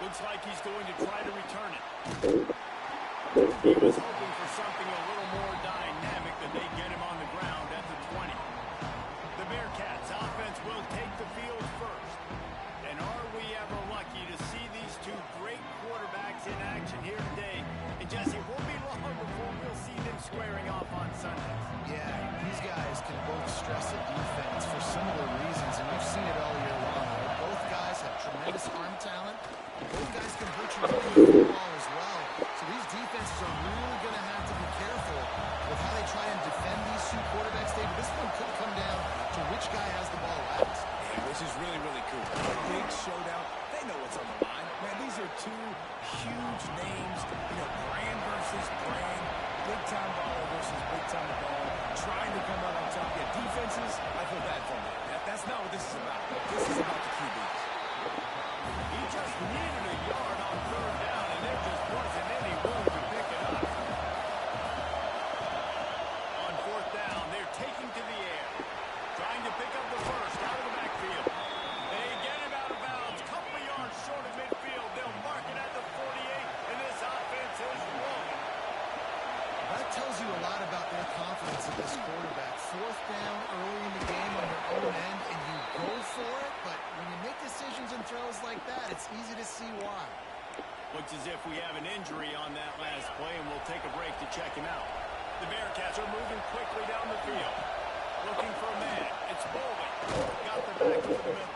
Looks like he's going to try to return it. He was hoping for something a little more dynamic than they get him on the ground at the 20. The Bearcats offense will take the field first. And are we ever lucky to see these two great quarterbacks in action here today? And Jesse, it won't be long before we'll see them squaring off on Sundays. Yeah, these guys can both stress a defense for similar reasons, and we've seen it all year long. Both guys have tremendous arm talent. Both guys can hurt you with the football as well. So these defenses are really going to have to be careful with how they try and defend these two quarterbacks. David, this one could come down to which guy has the ball last. Yeah, which is really, really cool. Big showdown. They know what's on the line. Man, these are two huge names. You know, brand versus brand. Big-time baller versus big-time baller. Trying to come out on top. Yeah, defenses, I feel bad for them. That's not what this is about. This is about the QBs. He just needed a yard on third down, and there just wasn't any room to pick it up. On fourth down, they're taking to the air. Trying to pick up the first out of the backfield. They get him out of bounds. Couple of yards short of midfield. They'll mark it at the 48, and this offense is rolling. That tells you a lot about their confidence in this quarterback. Fourth down early in the game on your own end, and you go for it, but when you make decisions and throws like that, it's easy to see why. Looks as if we have an injury on that last play, and we'll take a break to check him out. The Bearcats are moving quickly down the field. Looking for a man. It's Bowling. Got the back to the middle.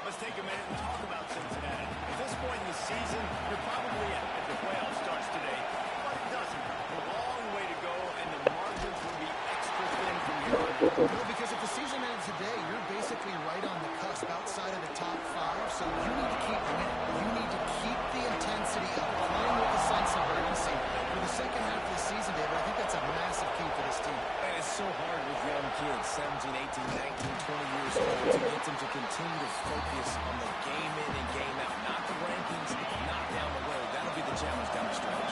Let's take a minute and talk about Cincinnati. At this point in the season, you're probably at the playoff starts today, but it doesn't. A long way to go, and the margins will be extra thin from here on. No, because if the season ends today, you're basically right on the cusp outside of the top 5, so you need to keep winning. You need to keep the intensity up, playing with a sense of urgency. For the second half of the season, David, I think that's a massive key for this team. And it's so hard with young kids, 17, 18, 19, 20 years old, to get them to continue to focus on the game in and game out, not the rankings, not down the road. That'll be the challenge down the stretch.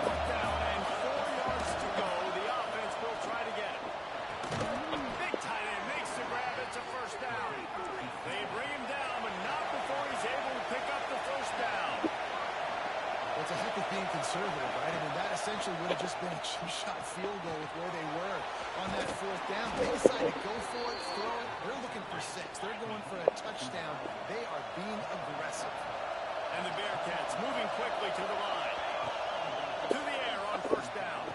Fourth down and 4 yards to go. The offense will try to get it. Big tight end makes the grab. It's a first down. They bring him down, but not before he's able to pick up the first down. Well, it's a heck of being conservative, right? I mean, that essentially would have just been a two-shot field goal with where they were on that fourth down. They decide to go for it, throw it. They're looking for 6. They're going for a touchdown. They are being aggressive. And the Bearcats moving quickly to the line. To the air on first down.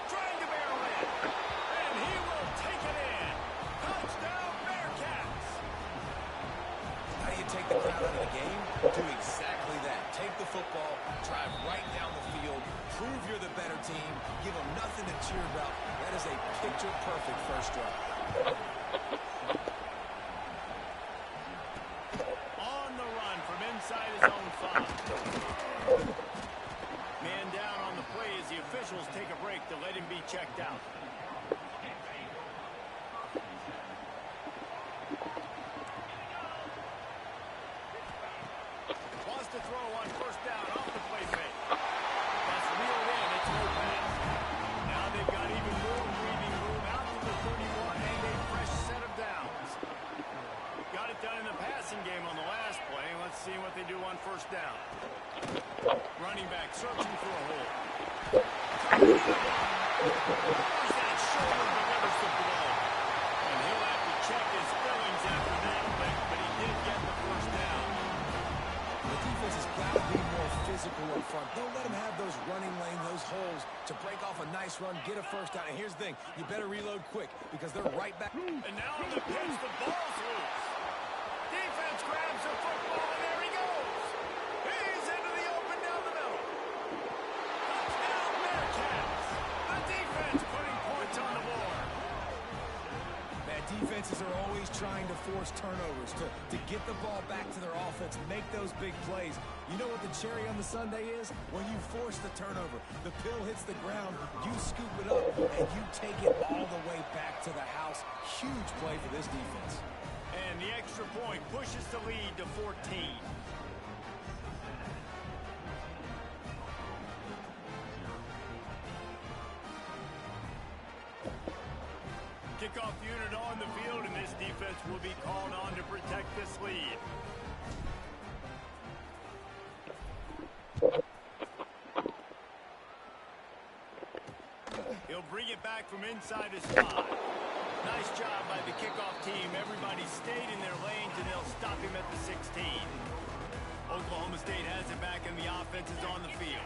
Trying to barrel in. And he will take it in. Touchdown, Bearcats. How do you take the crowd out of the game? Do exactly that. Take the football, drive right down the field, prove you're the better team, give them nothing to cheer about. That is a picture-perfect first drive. On the run from inside his own 5. Man down on the play as the officials take a break to let him be checked out. Wants to throw on first down off the play fake. That's reeled in. It's no pass. Now they've got even more breathing room out to the 31 and a fresh set of downs. Got it done in the passing game on the last play. Let's see what they do on first down. Running back searching for a hole. That shoulder delivers the blow. And he'll have to check his feelings after that, but he did get the first down. The defense has got to be more physical up front. Don't let them have those running lanes, those holes to break off a nice run, get a first down. And here's the thing, you better reload quick because they're right back. And now on the pitch, the ball's loose. Defense grabs the football, and there he goes. He's into the open down the middle. Touchdown, Bearcats. The defense putting points on the board. Man, defenses are always trying to force turnovers, to get the ball back to their offense, make those big plays. You know what the cherry on the sundae is? When you force the turnover, the pill hits the ground, you scoop it up, and you take it all the way back to the house. Huge play for this defense. And the extra point pushes the lead to 14. Kickoff unit on the field, and this defense will be called on to protect this lead. back from inside his 5. Nice job by the kickoff team. Everybody stayed in their lanes, and they'll stop him at the 16. Oklahoma State has it back, and the offense is on the field.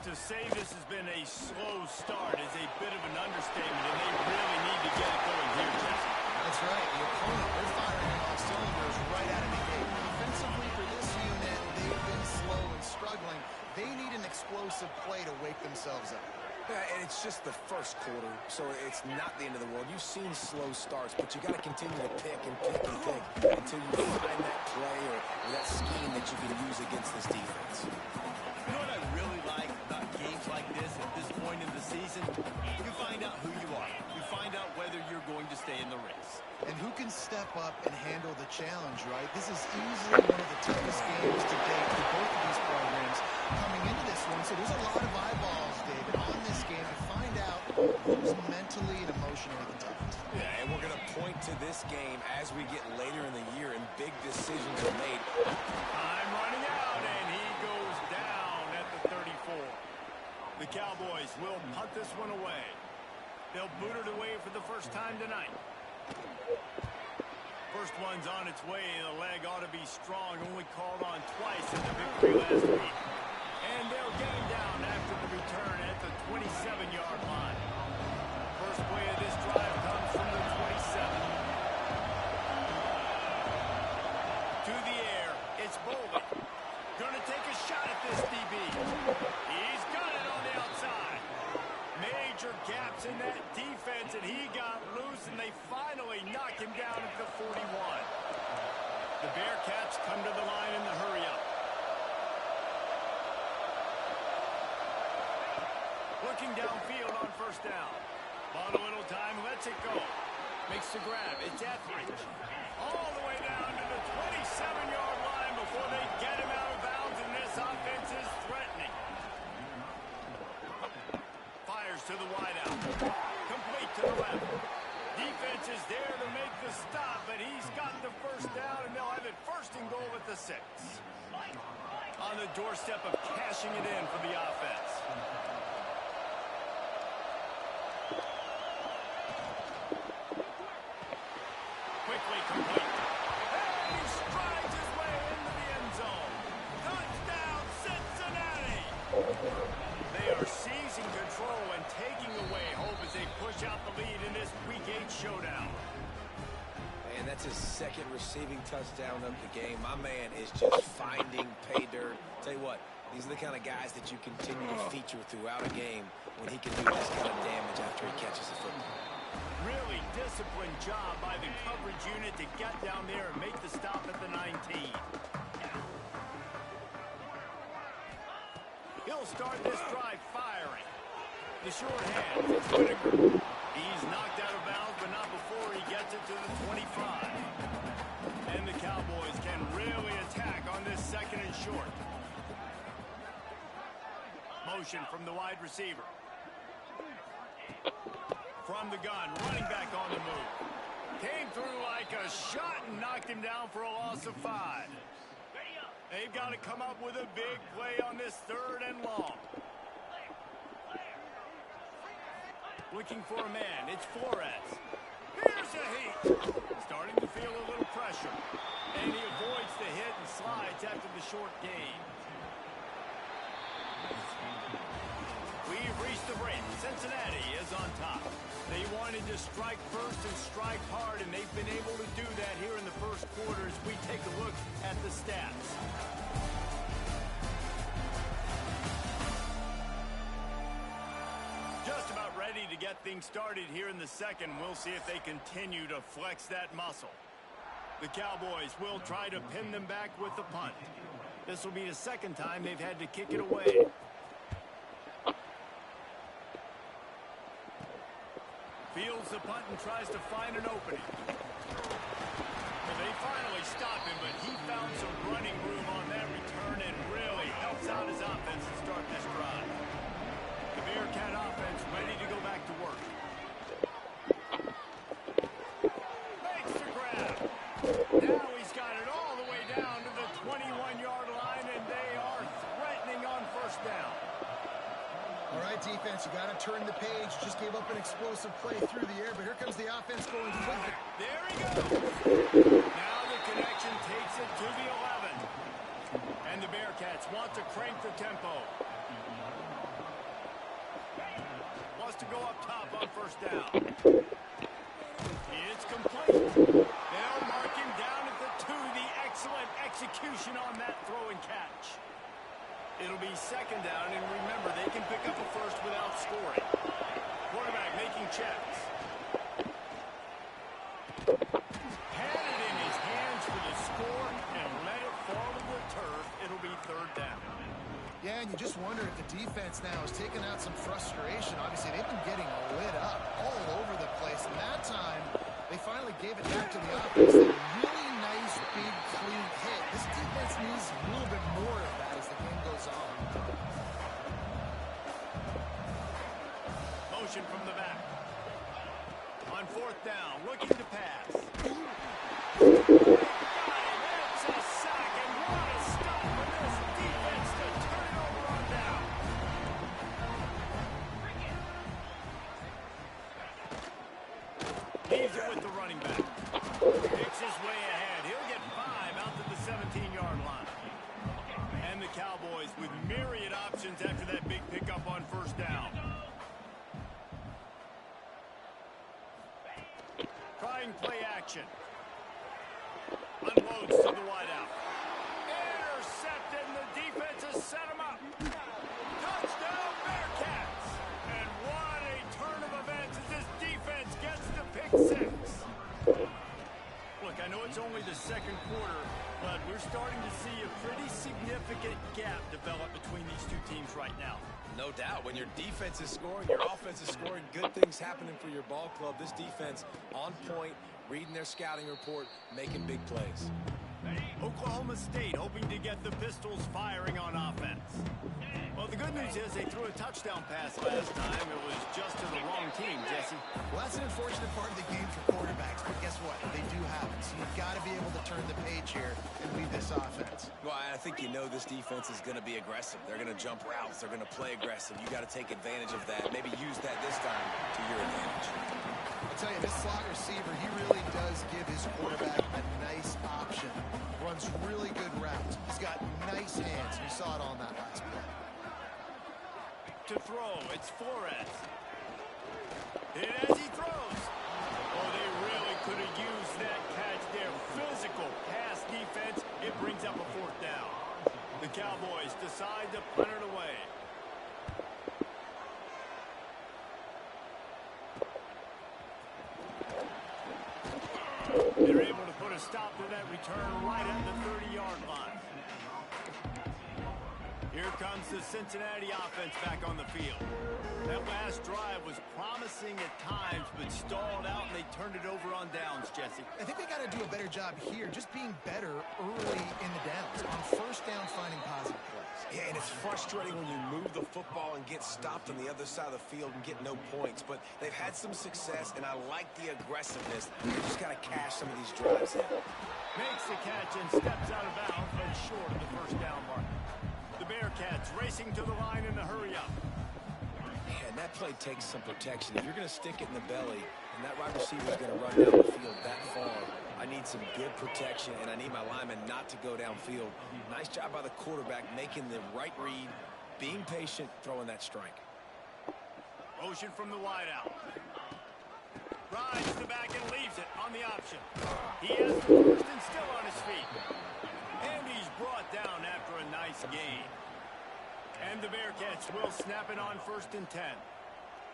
To say this has been a slow start is a bit of an understatement, and they really need to get it going here, Jesse. That's right. The opponent, they're firing on all cylinders right out of the gate. Defensively for this unit, they've been slow and struggling. They need an explosive play to wake themselves up. Yeah, and it's just the first quarter, so it's not the end of the world. You've seen slow starts, but you got to continue to pick and pick and pick until you find that play or that scheme that you can use against this defense. You know what I really like about games like this at this point in the season? You find out who you are. You find out whether you're going to stay in the race. And who can step up and handle the challenge, right? This is easily one of the toughest games to date for both of these programs coming into this one. So there's a lot of eyeballs, David, on this game to find out who's mentally and emotionally the toughest. Yeah, and we're going to point to this game as we get later in the year and big decisions are made. Time running out, and he goes down at the 34. The Cowboys will punt this one away. They'll boot it away for the first time tonight. First one's on its way. The leg ought to be strong. Only called on twice in the victory last week. And they'll get him down after the return at the 27-yard line. First play of this drive comes from the 27. To the air. It's Bolden. Gonna take a shot at this DB. He's got it on the outside. Major gaps in that defense, and he got loose, and they finally knock him down at the 41. The Bearcats come to the line in the hurry-up. Looking downfield on first down. Bought a little time, lets it go. Makes the grab. It's Etheridge. All the way down to the 27-yard line before they get him out of bounds, and this offense is threatening. Fires to the wideout. Complete to the left. Defense is there to make the stop, but he's got the first down, and they'll have it first and goal at the 6. On the doorstep of cashing it in for the offense. Quickly complete. And he strides his way into the end zone. Touchdown, Cincinnati! They are seizing control and taking away hope as they push out the lead in this Week 8 showdown. And that's his second receiving touchdown of the game. My man is just finding pay dirt. Tell you what, these are the kind of guys that you continue to feature throughout a game when he can do this kind of damage after he catches the football. Really disciplined job by the coverage unit to get down there and make the stop at the 19. He'll start this drive firing. The short hand, it's Whitaker. He's knocked out of bounds, but not before he gets it to the 25. And the Cowboys can really attack on this second and short. Motion from the wide receiver. From the gun, running back on the move. Came through like a shot and knocked him down for a loss of 5. They've got to come up with a big play on this third and long. Looking for a man. It's Flores. Here's a heat. Starting to feel a little pressure. And he avoids the hit and slides after the short gain. We've reached the break. Cincinnati is on top. They wanted to strike first and strike hard, and they've been able to do that here in the first quarter as we take a look at the stats. Just about ready to get things started here in the second. We'll see if they continue to flex that muscle. The Cowboys will try to pin them back with the punt. This will be the second time they've had to kick it away. Fields the punt and tries to find an opening. Well, they finally stop him, but he found some running room on that return and really helps out his offense to start this drive. The Bearcat offense ready to go back to work. Makes the grab. Now he's got it all the way down to the 21-yard line, and they are threatening on first down. All right, that defense. You got to turn the page. Just gave up an explosive play through the air, but here comes the offense going quickly. There he goes. Now the connection takes it to the 11. And the Bearcats want to crank the tempo. Wants to go up top on first down. It's complete. They'll mark him down at the 2. The excellent execution on that throw and catch. It'll be second down, and remember, they can pick up a first without scoring. Quarterback making checks. Had it in his hands for the score and let it fall to the turf. It'll be third down. Yeah, and you just wonder if the defense now is taking out some frustration. Obviously, they've been getting lit up all over the place, and that time they finally gave it back to the offense. That really nice, big, clean hit. This defense needs a little bit more of that as the game goes on. Motion from the back. On fourth down, looking to pass. That's a sack, and what a stop for this defense to turn it over on down. Leaves it with the running back. Picks his way ahead. He'll get 5 out to the 17-yard line. And the Cowboys with myriad options after that big pickup on first down. Trying play action. Unloads to the wideout. Intercepted, and the defense has set him up. Touchdown, Bearcats! And what a turn of events as this defense gets the pick 6. Look, I know it's only the second quarter, but we're starting to see a pretty significant gap develop between these two teams right now. No doubt. When your defense is scoring, your offense is scoring, good things happening for your ball club. This defense on point, reading their scouting report, making big plays. Oklahoma State hoping to get the Pistols firing on offense. Well, the good news is they threw a touchdown pass last time. It was just to the wrong team, Jesse. Well, that's an unfortunate part of the game for quarterbacks, but guess what? They do have it, so you've got to be able to turn the page here and lead this offense. Well, I think you know this defense is going to be aggressive. They're going to jump routes. They're going to play aggressive. You got to take advantage of that. Maybe use that this time to your advantage. I'll tell you, this slot receiver, he really does give his quarterback a nice option. Runs really good routes. He's got nice hands. You saw it on that last play. To throw, it's Flores. Hit as he throws. Oh, they really could have used that catch there. Physical pass defense. It brings up a fourth down. The Cowboys decide to punt it away. They're able to put a stop to that return right at the 30-yard line. Here comes the Cincinnati offense back on the field. That last drive was promising at times, but stalled out, and they turned it over on downs, Jesse. I think they got to do a better job here, just being better early in the downs. On first down, finding positive plays. Yeah, and it's frustrating when you move the football and get stopped on the other side of the field and get no points. But they've had some success, and I like the aggressiveness. They just got to cash some of these drives in. Makes the catch and steps out of bounds, but short of the first down mark. The Bearcats racing to the line in a hurry-up. Man, that play takes some protection. If you're going to stick it in the belly and that wide receiver is going to run down the field that far, I need some good protection, and I need my lineman not to go downfield. Nice job by the quarterback making the right read, being patient, throwing that strike. Motion from the wideout. Rides the back and leaves it on the option. He has the first and still on his feet. And he's brought down after a nice gain. And the Bearcats will snap it on first and 10.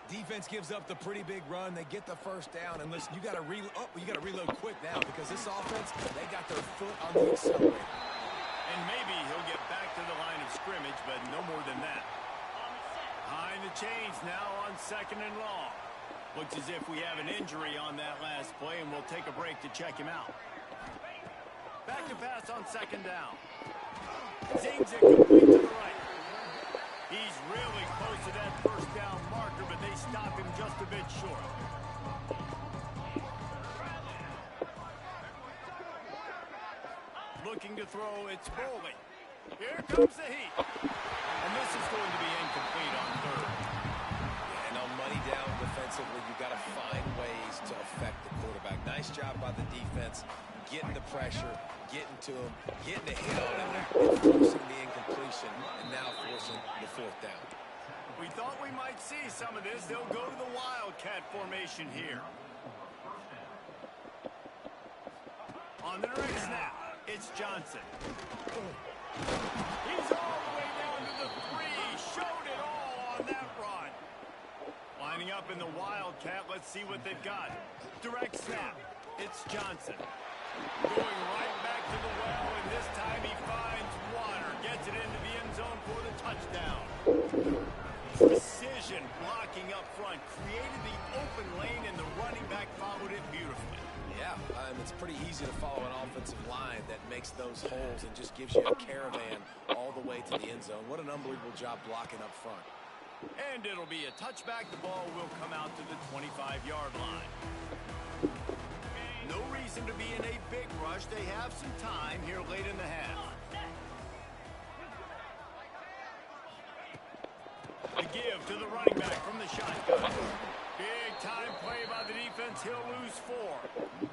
Defense gives up the pretty big run. They get the first down. And listen, you got to reload quick now because this offense, they got their foot on the accelerator. And maybe he'll get back to the line of scrimmage, but no more than that. Behind the chains now on second and long. Looks as if we have an injury on that last play, and we'll take a break to check him out. Back to pass on second down. Zings it complete to the right. He's really close to that first down marker, but they stop him just a bit short. Looking to throw, it's Foley. Here comes the heat. And this is going to be incomplete on third. got to find ways to affect the quarterback. Nice job by the defense, getting the pressure, getting to him, getting a hit on him, and forcing the incompletion, and now forcing the fourth down. We thought we might see some of this. They'll go to the Wildcat formation here. On the direct snap, it's Johnson. He's all the way down to the 3. Showed it all on that run. Lining up in the Wildcat, let's see what they've got. Direct snap, it's Johnson. Going right back to the well, and this time he finds water. Gets it into the end zone for the touchdown. Precision blocking up front. Created the open lane, and the running back followed it beautifully. Yeah, it's pretty easy to follow an offensive line that makes those holes and just gives you a caravan all the way to the end zone. What an unbelievable job blocking up front. And it'll be a touchback. The ball will come out to the 25-yard line. No reason to be in a big rush. They have some time here late in the half. The give to the running back from the shotgun. Big time play by the defense. He'll lose 4.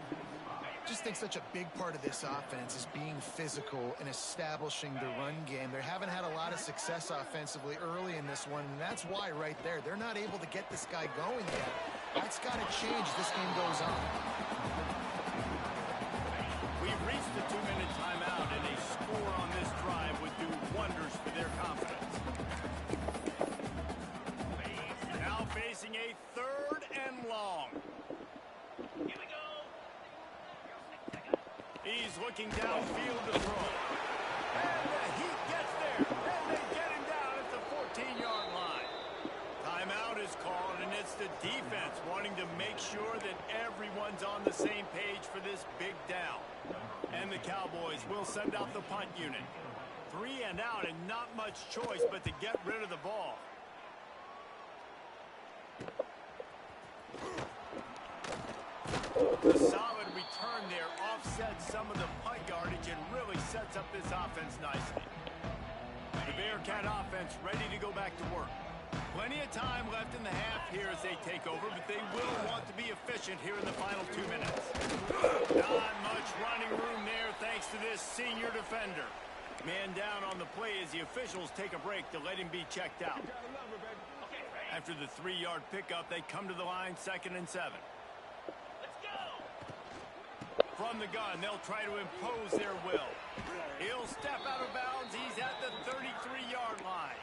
Just think such a big part of this offense is being physical and establishing the run game. They haven't had a lot of success offensively early in this one, and that's why right there, they're not able to get this guy going yet. That's got to change as this game goes on. We've reached the 2-minute timeout, and a score on this drive would do wonders for their confidence. Now facing a 3rd and long. Here we go. He's looking downfield to throw. And the Heat gets there. And they get him down at the 14-yard line. Timeout is called, and it's the defense wanting to make sure that everyone's on the same page for this big down. And the Cowboys will send out the punt unit. 3 and out, and not much choice but to get rid of the ball. The solid return there offsets some of the punt yardage and really sets up this offense nicely. The Bearcat offense ready to go back to work. Plenty of time left in the half here as they take over, but they will want to be efficient here in the final 2 minutes. Not much running room there thanks to this senior defender. Man down on the play as the officials take a break to let him be checked out. After the 3-yard pickup, they come to the line 2nd and 7. From the gun, they'll try to impose their will. He'll step out of bounds. He's at the 33-yard line.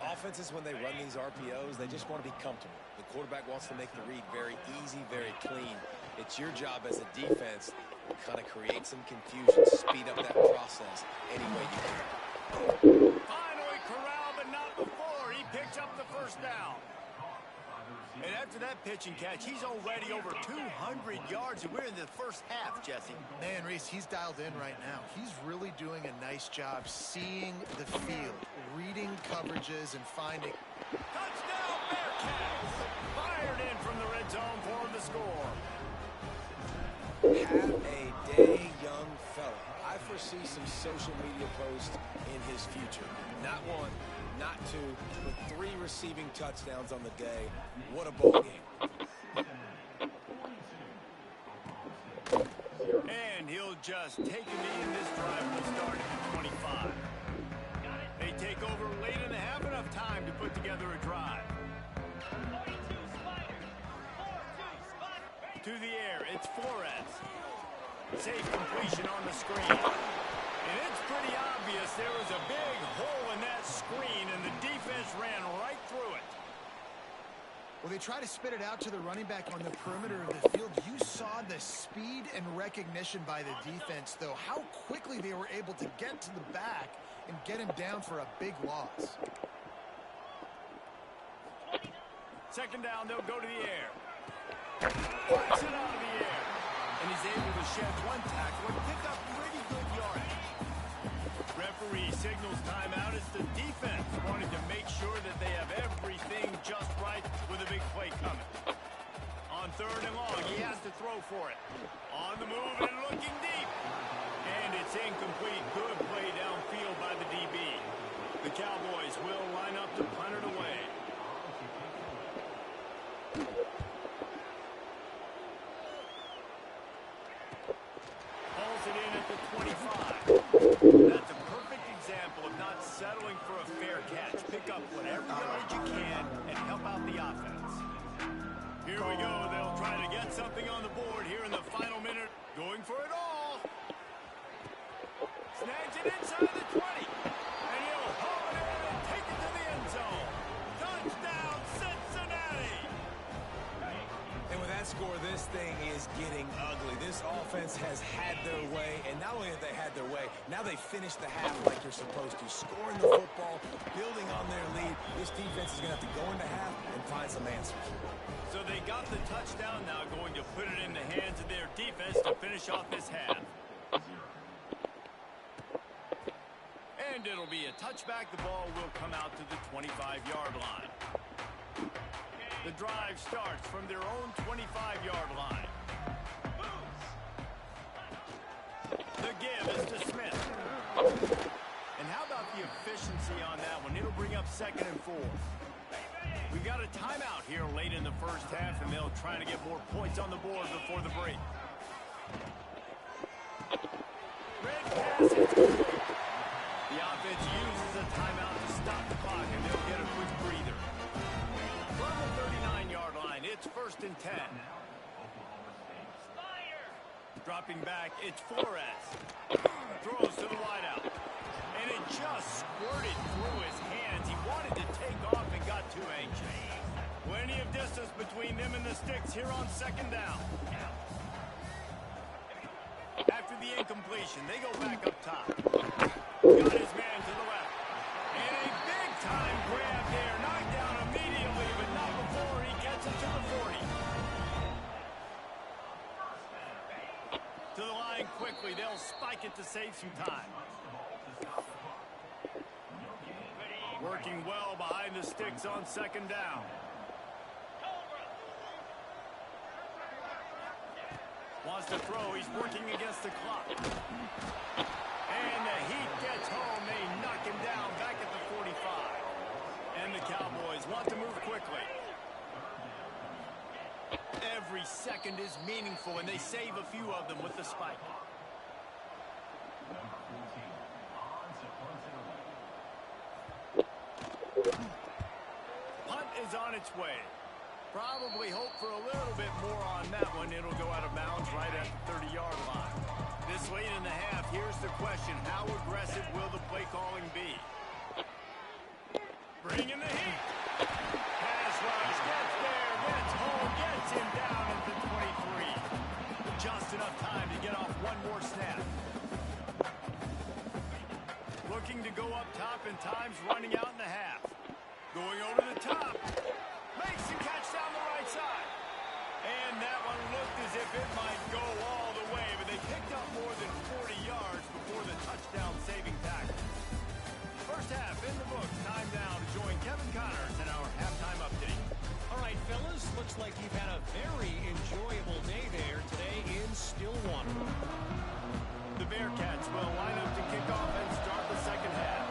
Offenses, when they run these RPOs, they just want to be comfortable. The quarterback wants to make the read very easy, very clean. It's your job as a defense to kind of create some confusion, speed up that process any way you can. Finally corralled, but not before. He picks up the first down. And after that pitch and catch, he's already over 200 yards, and we're in the first half, Jesse. Man, Reese, he's dialed in right now. He's really doing a nice job seeing the field, reading coverages, and finding. Touchdown, Bearcats! Fired in from the red zone for the score. Have a day, young fella. I foresee some social media posts in his future. Not 1, not 2, but 3 receiving touchdowns on the day. What a ball game. And he'll just take a knee, and this drive will start at 25. They take over late in the half, enough time to put together a drive. To the air, it's Flores. Safe completion on the screen. And it's pretty obvious there was a big hole in that screen, and the defense ran right through it. Well, they try to spit it out to the running back on the perimeter of the field. You saw the speed and recognition by the defense, though. How quickly they were able to get to the back and get him down for a big loss. 2nd down, they'll go to the air. Puts it out of the air. And he's able to shed 1 tackle and pick up pretty good yardage. Referee signals timeout. It's the defense wanting to make sure that they have everything just right with a big play coming. On 3rd and long, he has to throw for it. On the move and looking deep. And it's incomplete. Good play downfield by the DB. The Cowboys will line up to punt it away. of not settling for a fair catch. Pick up whatever yardage you can and help out the offense. Here we go. They'll try to get something on the board here in the final minute. Going for it all. Snags it inside the 20. And he'll haul it in and take it to the end zone. Touchdown, Cincinnati! And with that score, this thing is getting ugly. This offense has had their way, and not only have they had their way, now they finished the half like you're supposed to. Scoring the football, building on their lead. This defense is going to have to go into half and find some answers. So they got the touchdown, now going to put it in the hands of their defense to finish off this half. And it'll be a touchback. The ball will come out to the 25-yard line. The drive starts from their own 25-yard line. The give is to Smith. And how about the efficiency on that one? It'll bring up 2nd and 4. We got a timeout here late in the first half, and they'll try to get more points on the board before the break. Red pass is complete. The offense uses a timeout to stop the clock, and they'll get a quick breather. From the 39-yard line, it's 1st and 10. Dropping back, it's Flores. Throws to the wideout. And it just squirted through his hands. He wanted to take off and got too anxious. Plenty of distance between them and the sticks here on 2nd down. After the incompletion, they go back up top. Got his man to the left. And a big-time grab there. Knocked down immediately, but not before he gets it to the 40. To the line quickly. They'll spike it to save some time. Working well behind the sticks on 2nd down. Wants to throw. He's working against the clock. And the heat gets home. They knock him down back at the 45. And the Cowboys want to move quickly. Every second is meaningful, and they save a few of them with the spike. Punt is on its way. Probably hope for a little bit more on that one. It'll go out of bounds right at the 30-yard line. This late in the half, here's the question. How aggressive will the play calling be? Bringing the heat. Pass rush, gets there, gets home, gets him down at the 23. Just enough time to get off one more snap. Looking to go up top, and time's running out in the half. Going over the top. Makes the catch down the right side. And that one looked as if it might go all the way, but they picked up more than 40 yards before the touchdown-saving tackle. First half in the books. Time now to join Kevin Connors in our halftime update. All right, fellas, looks like you've had a very enjoyable day there today in Stillwater. The Bearcats will line up to kick off and start the second half.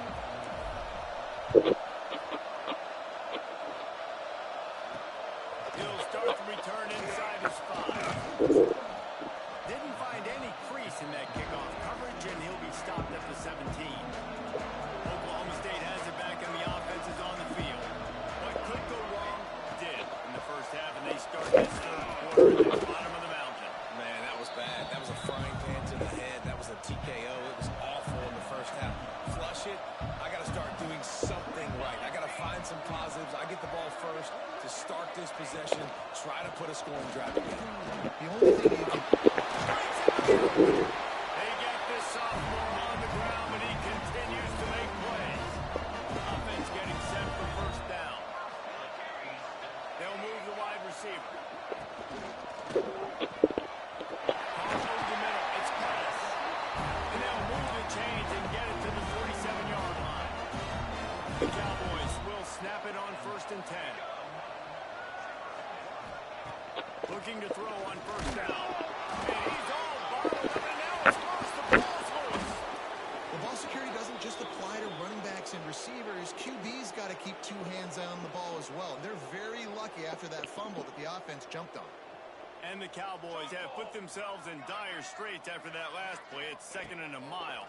He'll start the return inside his 5. Didn't find any crease in that kickoff coverage, and he'll be stopped at the 17. Oklahoma State has it back, and the offense is on the field. What could go wrong did in the first half, and they start this third quarter at the bottom of the mountain. Man, that was bad. That was a frying pan to the head. That was a TKO. It was awful in the first half. Flush it. I got to start doing something right. I got to find some positives. I get the ball first to start this possession. Try to put a scoring drive together. The only thing you can... They get this sophomore on the ground, but he continues to make plays. Offense getting set for first down. They'll move the wide receiver. Cross over the middle. It's Pettis. And they'll move the chains and get it to the 47-yard line. The Cowboys will snap it on 1st and 10. Looking to throw on first down. And he's all bottled up, and now it's loose. The ball's loose. Well, ball security doesn't just apply to running backs and receivers. QB's got to keep 2 hands on the ball as well. They're very lucky after that fumble that the offense jumped on. And the Cowboys have put themselves in dire straits after that last play. It's 2nd and a mile.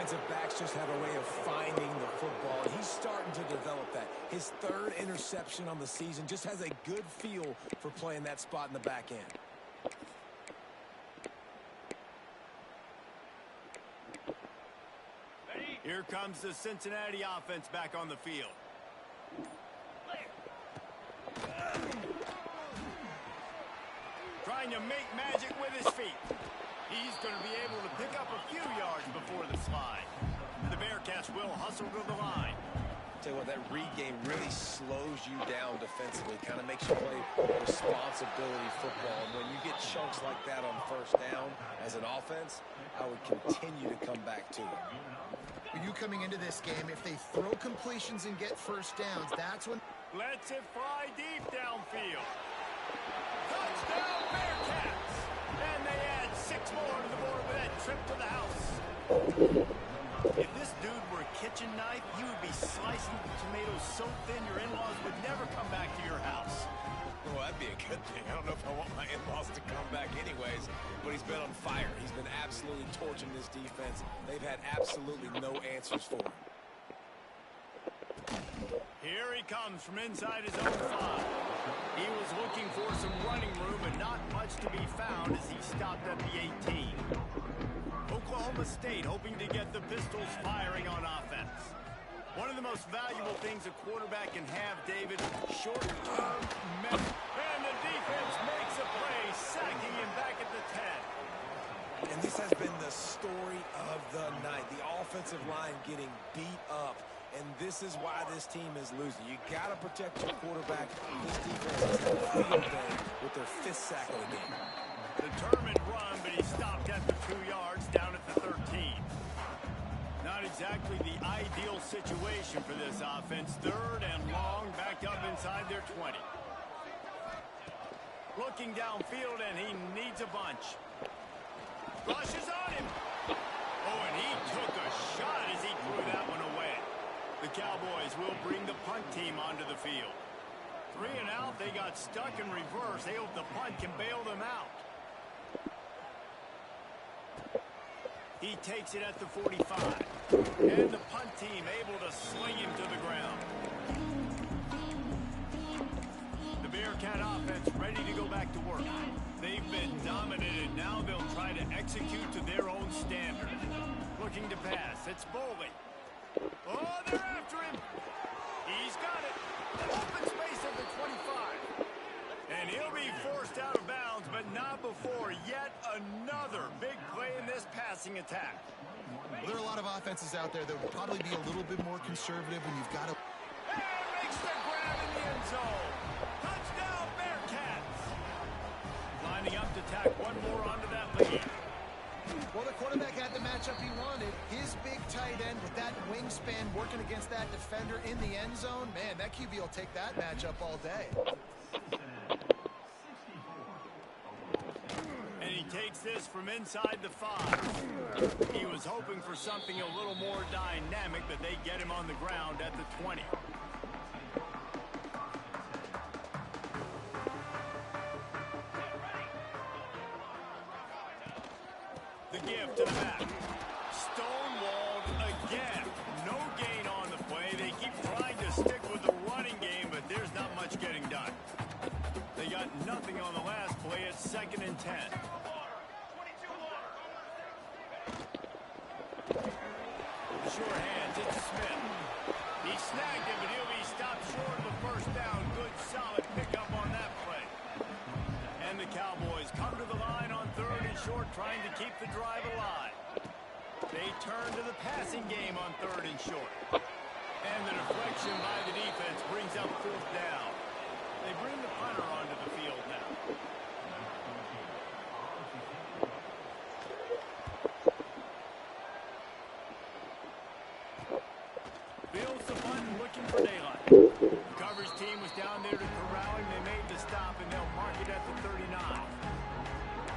defensive backs just have a way of finding the football, and he's starting to develop that. His third interception on the season, just has a good feel for playing that spot in the back end. Here comes the Cincinnati offense back on the field. Trying to make magic with his feet. He's going to be able to pick up a few yards before the slide. The Bearcats will hustle to the line. Tell you what, that read game really slows you down defensively, kind of makes you play responsibility football. And when you get chunks like that on first down as an offense, I would continue to come back to it. You coming into this game, if they throw completions and get first downs, that's when... Lets it fly deep downfield. Touchdown Bearcats! And they add 6 more to the board with that trip to the house. If this dude were a kitchen knife, you would be slicing the tomatoes so thin your in-laws would never come back to your house. Well, that'd be a good thing. I don't know if I want my in-laws to come back anyways, but he's been on fire. He's been absolutely torching this defense. They've had absolutely no answers for him. Here he comes from inside his own 5. He was looking for some running room, but not much to be found as he stopped at the 18. Oklahoma State hoping to get the Pistols firing on offense. One of the most valuable things a quarterback can have, David, short-term memory. And the defense makes a play, sacking him back at the 10. And this has been the story of the night. The offensive line getting beat up. And this is why this team is losing. You got to protect your quarterback. This defense has had a field day with their 5th sack of the game. Determined run, but he stopped after 2 yards down at the 13. Not exactly the ideal situation for this offense. 3rd and long, backed up inside their 20. Looking downfield, and he needs a bunch. Rushes on him. Oh, and he took a shot as he threw that one away. The Cowboys will bring the punt team onto the field. 3 and out, they got stuck in reverse. They hope the punt can bail them out. He takes it at the 45. And the punt team able to sling him to the ground. The Bearcat offense ready to go back to work. They've been dominated. Now they'll try to execute to their own standard. Looking to pass. It's Boley. Oh, they're after him. He's got it. Open space at the 25. And he'll be forced out of bounds, but not before yet another big play in this passing attack. Well, there are a lot of offenses out there that would probably be a little bit more conservative when you've got to... And makes the grab in the end zone. Touchdown, Bearcats. Lining up to tack one more onto that lead. Well, the quarterback had the matchup he wanted. His big tight end with that wingspan working against that defender in the end zone. Man, that QB will take that matchup all day. And he takes this from inside the 5. He was hoping for something a little more dynamic, but they get him on the ground at the 20. The give to the back. Stonewalled again. No gain on the play. They keep trying to stick with the running game, but there's not much getting done. They got nothing on the last play. It's 2nd and 10. Sure hands. It's Smith. He snagged it, but he'll be stopped short of the first down. Good, solid pickup on that play. And the Cowboys come to the line on 3rd and short, trying to keep the drive alive. They turn to the passing game on 3rd and short. And the deflection by the defense brings up 4th down. They bring the punter onto the field now. Fields the punt, looking for daylight. The coverage team was down there to corral him. They made the stop, and they'll mark it at the 39.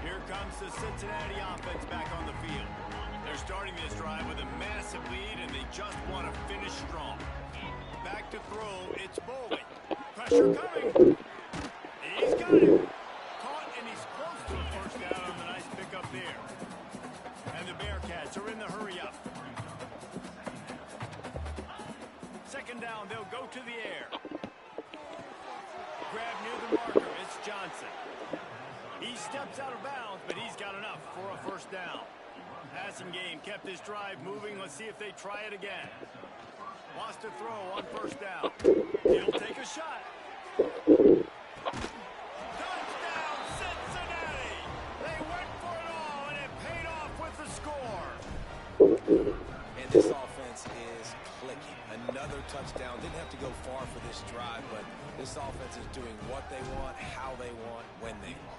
Here comes the Cincinnati offense back on the field. They're starting this drive with a massive lead, and they just want to finish strong. Back to throw, it's Boley. Pressure coming. He's got it. Caught, and he's close to a first down on the nice pickup there. And the Bearcats are in the hurry up. down. They'll go to the air. Grab near the marker. It's Johnson. He steps out of bounds, but he's got enough for a first down. Passing game kept this drive moving. Let's see if they try it again. Wants to throw on first down. He'll take a shot. Touchdown, Cincinnati! They went for it all, and it paid off with the score. And this offense is clicking. Another touchdown. Didn't have to go far for this drive, but this offense is doing what they want, how they want, when they want.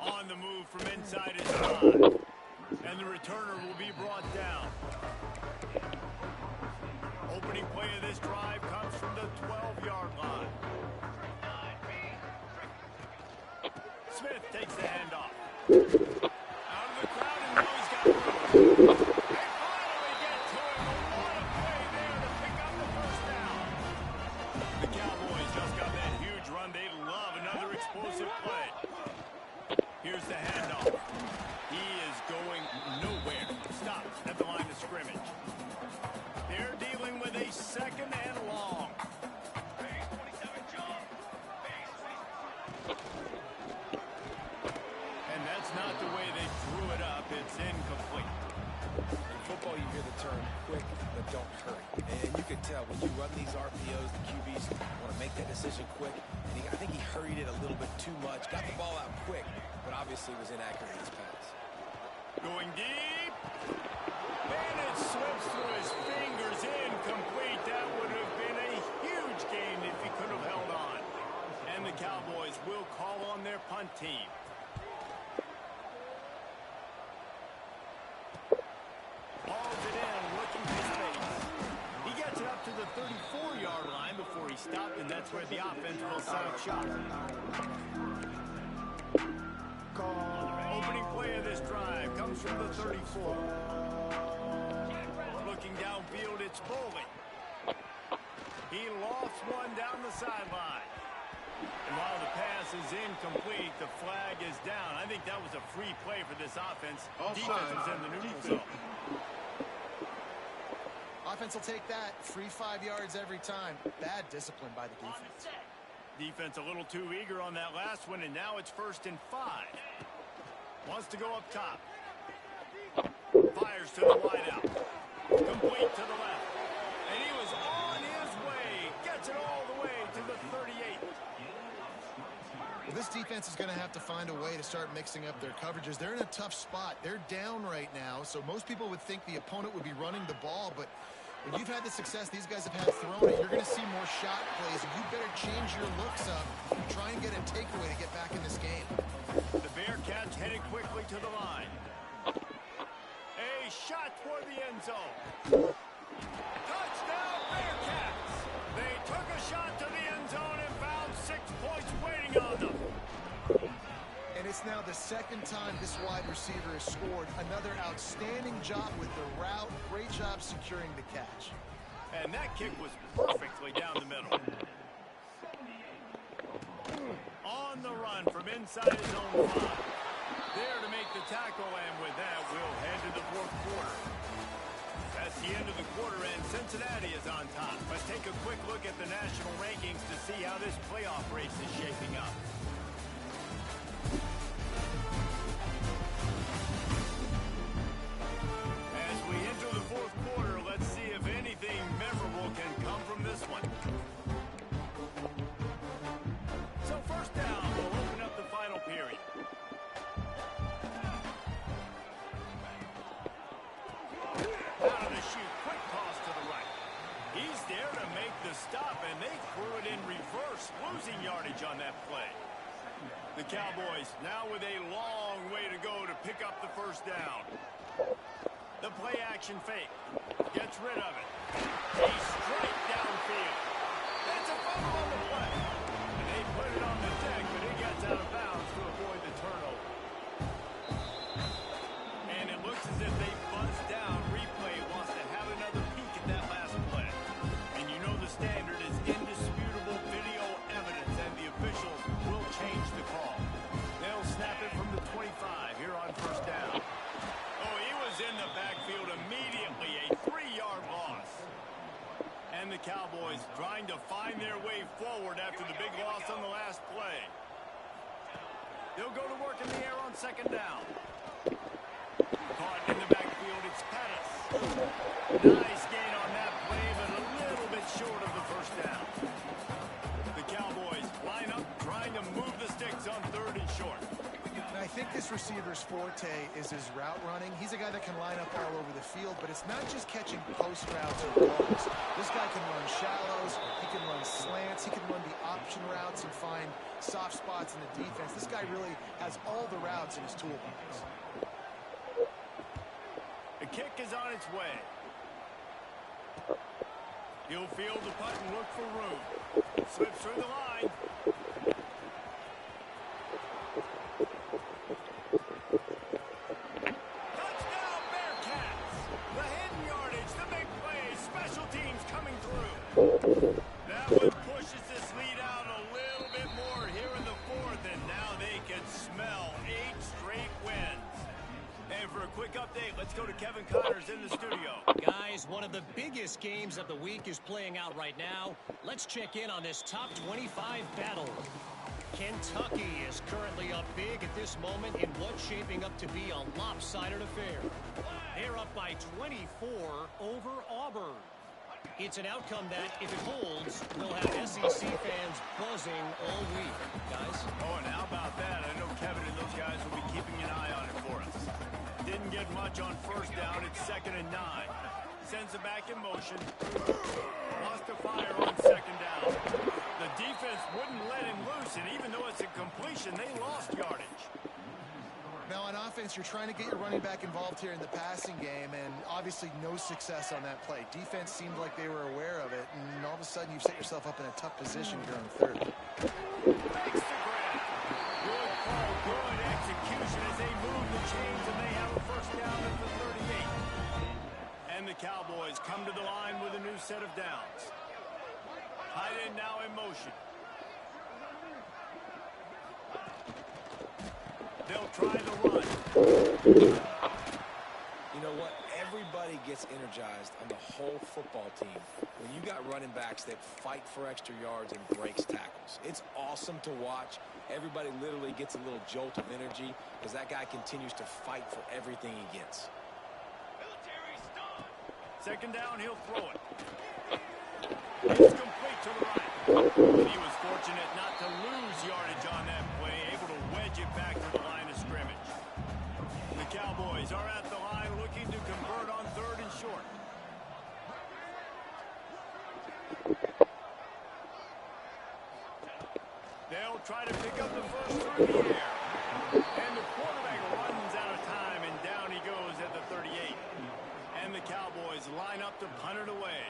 On the move from inside his line. And the returner will be brought down. Opening play of this drive comes from the 12-yard line. Smith takes the handoff. Out of the crowd, and now he's got room. They finally get to him. What a play there to pick up the first down. The Cowboys just got that huge run. They love another explosive play. Here's the handoff. He is going nowhere. Stops at the line of scrimmage. They're dealing with a second and long. And that's not the way they drew it up. It's incomplete. In football, you hear the term quick, but don't hurry. And you can tell when you run these RPOs, the QBs want to make that decision quick. And I think he hurried it a little bit too much. Got the ball out quick, but obviously was inaccurate in his pass. Going deep. And it slips through his fingers. Incomplete. That would have been a huge gain if he could have held on. And the Cowboys will call on their punt team. Hauls it in, looking for space. He gets it up to the 34-yard line before he stopped, and that's where the offense will set up shop. Opening play of this drive comes from the 34. Looking downfield, it's Foley. He lofts one down the sideline. And while the pass is incomplete, the flag is down. I think that was a free play for this offense. Defense is in the neutral zone. Offense will take that. Free 5 yards every time. Bad discipline by the defense. Defense a little too eager on that last one, and now it's 1st and 5. Wants to go up top. Fires to the wideout. Complete to the left. And he was on his way. Gets it all the way to the 38. Well, this defense is going to have to find a way to start mixing up their coverages. They're in a tough spot. They're down right now, so most people would think the opponent would be running the ball, but when you've had the success these guys have had throwing it, you're going to see more shot plays. You better change your looks up and try and get a takeaway to get back in this game. The Bearcats headed quickly to the line. A shot toward the end zone. Touchdown, Bearcats! They took a shot to the end zone and found 6 points waiting on them. And it's now the second time this wide receiver has scored. Another outstanding job with the route. Great job securing the catch. And that kick was perfectly down the middle. On the run from inside his own 5. There to make the tackle, and with that, we'll head to the 4th quarter. That's the end of the quarter, and Cincinnati is on top. Let's take a quick look at the national rankings to see how this playoff race is shaping up. As we enter the 4th quarter, let's see if anything memorable can come from this one. So 1st down, we'll open up the final period. Out of the chute, quick toss to the right. He's there to make the stop, and they threw it in reverse, losing yardage on that play. The Cowboys now with a long way to go to pick up the 1st down. The play action fake. Gets rid of it. He's straight downfield. That's a fumble on the play. And they put it on the deck, but it gets out of bounds to avoid the turnover. And it looks as if they buzzed down. Replay wants to have another peek at that last play. And you know the standard is indisputable video evidence, and the officials will change the call. They'll snap it from the 25 here on 1st down. Oh, he was in the backfield Cowboys trying to find their way forward after the big loss on the last play. They'll go to work in the air on second down. Caught in the backfield, it's Pettis. Nice gain on that play, but a little bit short of the first down. The Cowboys line up, trying to move the sticks on third and short. I think this receiver's forte is his route running. He's a guy that can line up all over the field, but it's not just catching post routes or rolls. This guy can run shallows, he can run slants, he can run the option routes and find soft spots in the defense. This guy really has all the routes in his toolbox. The kick is on its way. He'll field the punt and look for room. Slips through the line. Touchdown, Bearcats! The hidden yardage, the big play, special teams coming through. That one pushes this lead out a little bit more here in the fourth, and now they can smell 8 straight wins. And for a quick update, let's go to Kevin Connors in the studio. Guys, one of the biggest games of the week is playing out right now. Let's check in on this top 25 battle. Kentucky is currently up big at this moment in what's shaping up to be a lopsided affair. They're up by 24 over Auburn. It's an outcome that, if it holds, will have SEC fans buzzing all week. Guys? Oh, and how about that? I know Kevin and those guys will be keeping an eye on it for us. Didn't get much on first down. It's 2nd and 9. Sends it back in motion. Lost a fire on second down. The defense wouldn't let him loose, and even though it's a completion, they lost yardage. Now on offense, you're trying to get your running back involved here in the passing game, and obviously no success on that play. Defense seemed like they were aware of it, and all of a sudden you've set yourself up in a tough position here on third. Makes the grab. Good call, good execution as they move the chains, and they have a first down at the 38. And the Cowboys come to the line with a new set of downs. Tight end now in motion. They'll try the run. You know what? Everybody gets energized on the whole football team when you got running backs that fight for extra yards and breaks tackles. It's awesome to watch. Everybody literally gets a little jolt of energy because that guy continues to fight for everything he gets. Second down, he'll throw it. It's complete to the right. He was fortunate not to lose yardage on that play, able to wedge it back to the line of scrimmage. The Cowboys are at the line looking to convert on third and short. They'll try to pick up the first through the air. And the quarterback runs out of time, and down he goes at the 38. And the Cowboys line up to punt it away.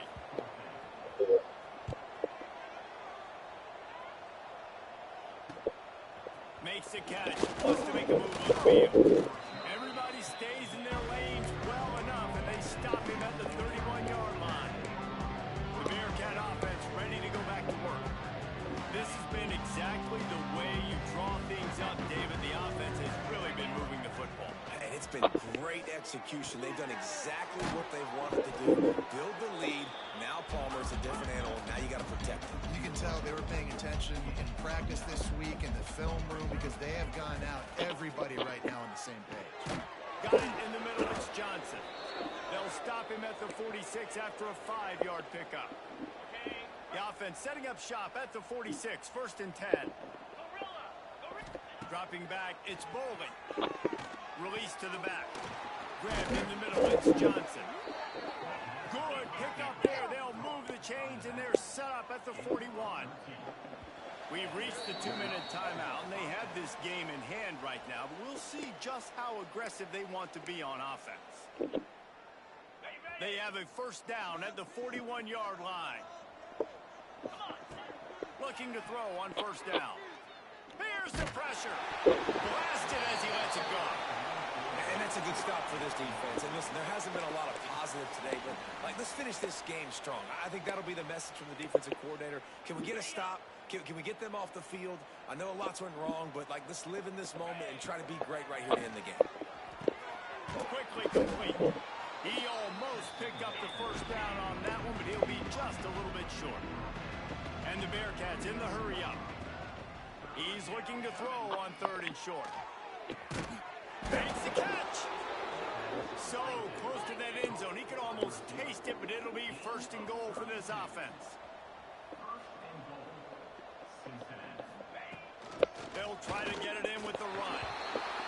Makes the catch, wants to make a move on the field. Everybody stays in their lanes well enough, and they stop him at the 31-yard line. The Bearcat offense ready to go back to work. This has been exactly the way you draw things up, David. The offense has really been moving the football. And it's been great execution. They've done exactly what they've wanted to do. Build the lead. Now Palmer's a different animal. Now you got to protect him. You can tell they were paying attention in practice this week in the film room because they have gone out, everybody right now on the same page. Got it in the middle, it's Johnson. They'll stop him at the 46 after a 5-yard pickup. The offense setting up shop at the 46, 1st and 10. Dropping back, it's Bowling. Release to the back. Grabbed in the middle, it's Johnson. Good pick up there. They'll move the chains, and they're set up at the 41. We've reached the 2-minute timeout, and they have this game in hand right now. But we'll see just how aggressive they want to be on offense. They have a first down at the 41-yard line. Looking to throw on first down. Here's the pressure. Blasted as he lets it go. And that's a good stop for this defense. And listen, there hasn't been a lot of positive today, but let's finish this game strong. I think that'll be the message from the defensive coordinator. Can we get a stop? Can we get them off the field? I know a lot's went wrong, but let's live in this moment and try to be great right here to end the game. Quickly complete. He almost picked up the first down on that one, but he'll be just a little bit short. And the Bearcats in the hurry up. He's looking to throw on 3rd and short. Makes the catch. So close to that end zone. He could almost taste it, but it'll be 1st and goal for this offense. They'll try to get it in with the run.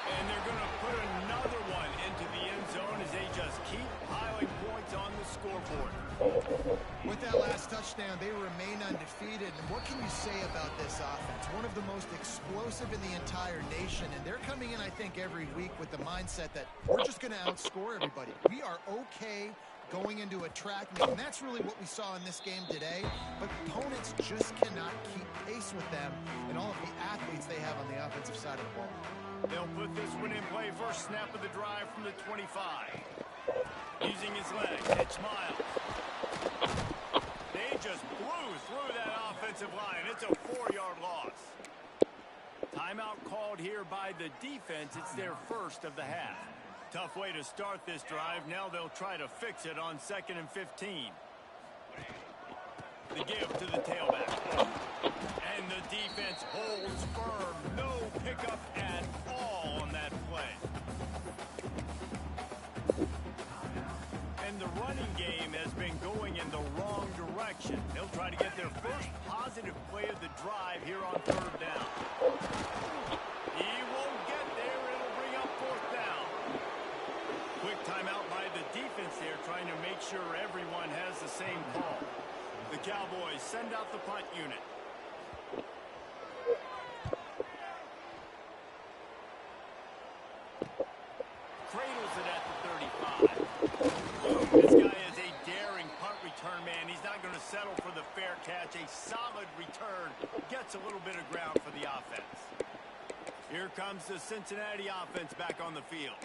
And they're going to put another one into the end zone as they just keep piling points on the scoreboard. With that last touchdown, they remain undefeated. And what can you say about this offense? One of the most explosive in the entire nation. And they're coming in, I think, every week with the mindset that we're just going to outscore everybody. We are okay going into a track meet. And that's really what we saw in this game today. But opponents just cannot keep pace with them and all of the athletes they have on the offensive side of the ball. They'll put this one in play. First snap of the drive from the 25. Using his legs, it's Miles. They just blew through that offensive line. It's a 4-yard loss. Timeout called here by the defense. It's their first of the half. Tough way to start this drive. Now they'll try to fix it on 2nd and 15. The give to the tailback. And the defense holds firm. No pickup at all on that play. And the running game has been going in the wrong direction. They'll try to get their first positive play of the drive here on 3rd down. He won't get there. It'll bring up 4th down. Quick timeout by the defense there, trying to make sure everyone has the same call. The Cowboys send out the punt unit. Cradles it at the 35. This guy is a daring punt return man. He's not going to settle for the fair catch. A solid return. Gets a little bit of ground for the offense. Here comes the Cincinnati offense back on the field.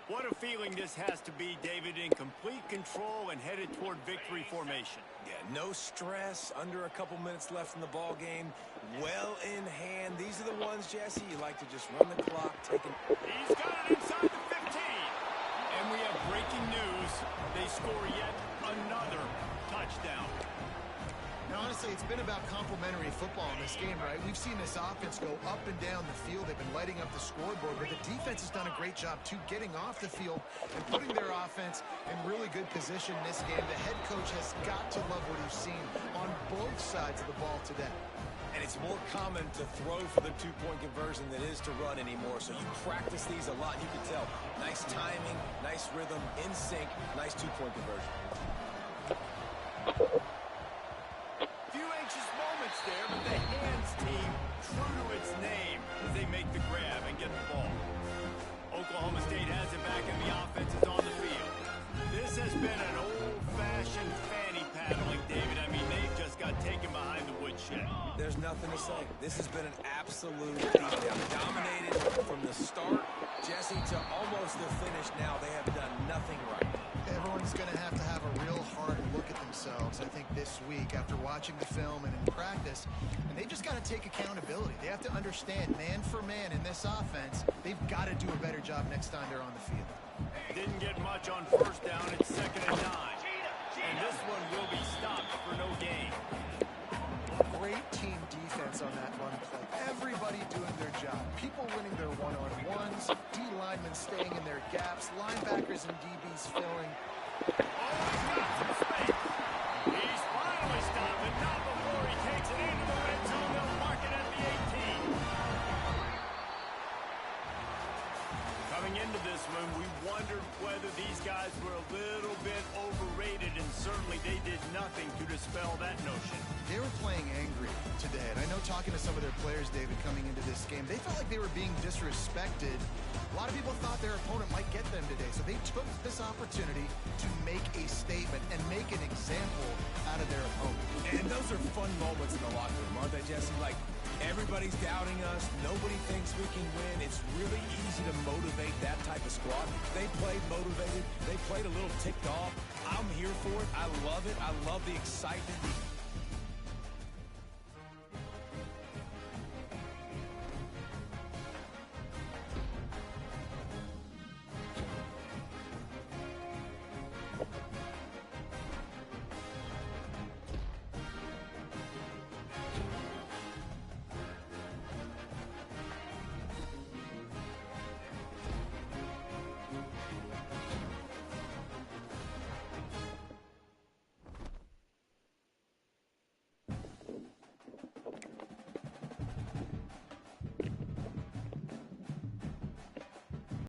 What a feeling this has to be, David, in complete control and headed toward victory formation. Yeah, no stress, under a couple minutes left in the ball game, well in hand. These are the ones, Jesse, you like to just run the clock, take it. He's got it inside the 15. And we have breaking news. They score yet another touchdown. Now, honestly, it's been about complementary football in this game, right? We've seen this offense go up and down the field. They've been lighting up the scoreboard, but the defense has done a great job, too, getting off the field and putting their offense in really good position in this game. The head coach has got to love what he's seen on both sides of the ball today. And it's more common to throw for the 2-point conversion than it is to run anymore. So you practice these a lot. You can tell. Nice timing, nice rhythm, in sync, nice 2-point conversion. There, but the hands team true to its name as they make the grab and get the ball. Oklahoma State has it back and the offense is on the field. This has been an old-fashioned fanny paddling, David. I mean, they've just got taken behind the woodshed. There's nothing to say. This has been an absolute beatdown. Dominated from the start, Jesse, to almost the finish now. They have done nothing right. Everyone's going to have a real hard look at themselves, I think, this week after watching the film and in practice. And they've just got to take accountability. They have to understand, man for man in this offense, they've got to do a better job next time they're on the field. Didn't get much on 1st down. It's 2nd and 9. And this one will be stopped for no gain. Great team defense on that run play. Everybody doing their job. People winning their one-on-ones, D linemen staying in their gaps, linebackers and DBs filling. Oh, he's got some space. He's finally stopped, but not before he takes it into the red zone. They'll mark it at the 18. Coming into this one, we wondered whether these guys were a little bit overrated, and certainly they did nothing to dispel that notion. They were playing angry today, and I know talking to some of their players, David, coming into this game, they felt like they were being disrespected. A lot of people thought their opponent might get them today, so they took this opportunity to make a statement and make an example out of their opponent. And those are fun moments in the locker room, aren't they, Jesse? Like, everybody's doubting us. Nobody thinks we can win. It's really easy to motivate that type of squad. They played motivated. They played a little ticked off. I'm here for it. I love it. I love the excitement, the